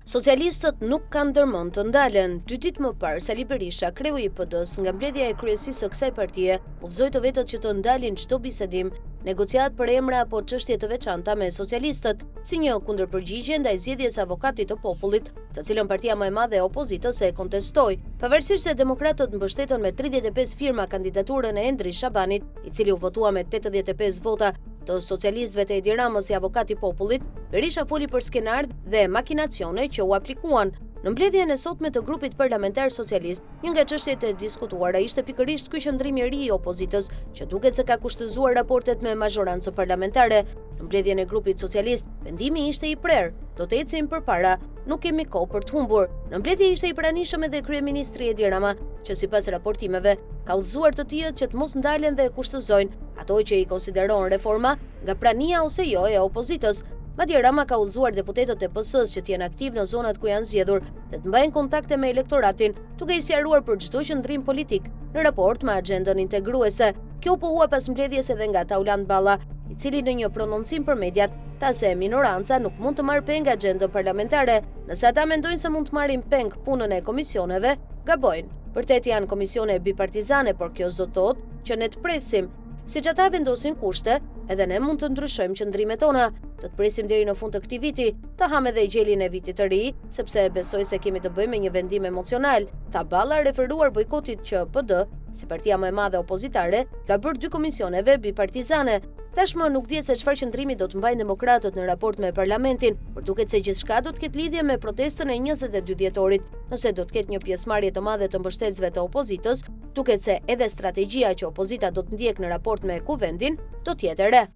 Socialistët nuk kanë ndërmend të ndalen. 2 ditë më parë, Sali Berisha, kreu i PD-s, nga mbledhja e kryesisë së kësaj partie, udhëzoi të vetët që të ndalin çdo bisedim, negociat për emra apo çështje të veçanta me socialistët, si një kundërpërgjigje ndaj zgjedhjes së avokatit të popullit, të cilën partia më e madhe e opozitës e kontestoi. Pavarësisht se demokratët mbështetën me 35 firma kandidaturën e Endri Shabanit, i cili u votua me 85 vota të socialistëve të Edi Ramës si avokat i popullit, Berisha foli për skenar dhe makinacione që u aplikuan. Në mbledhjen e sotme të grupit parlamentar socialist, një nga çështjet e diskutuara ishte pikërisht ky qëndrim i ri i opozitës, që duket se ka kushtëzuar raportet me mazhorancën parlamentare. Në mbledhjen e grupit socialist, vendimi ishte i prerë, do të ecim përpara, nuk kemi kohë për të humbur. Në mbledhje ishte i pranishëm edhe kryeministri Edi Rama, që sipas raportimeve ka udhëzuar të tillët që të mos ndalen dhe kushtëzojnë ato që i konsideron reforma nga prania ose jo e opozitës. Madje Rama ka udhëzuar deputetët e PS-s që të jenë aktiv në zonat ku janë zgjedhur dhe të mbajnë kontakte me elektoratin, duke i sqaruar për çdo qendrim politik në raport me agjendën integruese. Kjo u pohua pas mbledhjes edhe nga Tauland Balla, i cili në një prononcim për mediat tha se minoranca nuk mund të marrë peng agjendën parlamentare. Nëse ata mendojnë se mund të marrin peng punën e komisioneve, gabojnë. Vërtet janë komisione bipartizane, por kjo s'do të thotë që ne të presim. Siç ata vendosin kushte, edhe ne mund të ndryshojmë qëndrimet tona. Të presim deri në fund të këtij viti, të ham edhe gjelin e vitit të ri, sepse besoj se kemi të bëjmë me një vendim emocional, tha Balla, referuar bojkotit që PD, si partia më e madhe opozitare, ka bërë 2 komisioneve bipartizane. Tashmë nuk dihet se çfarë qëndrimi do të mbajnë demokratët në raport me parlamentin, por duket se gjithçka do të ketë lidhje me protestën e 22 dhjetorit. Nëse do të ketë një pjesëmarrje të madhe të mbështetësve të opozitës, duket se edhe strategjia që opozita do të ndjek në raport me kuvendin do të jetë e re.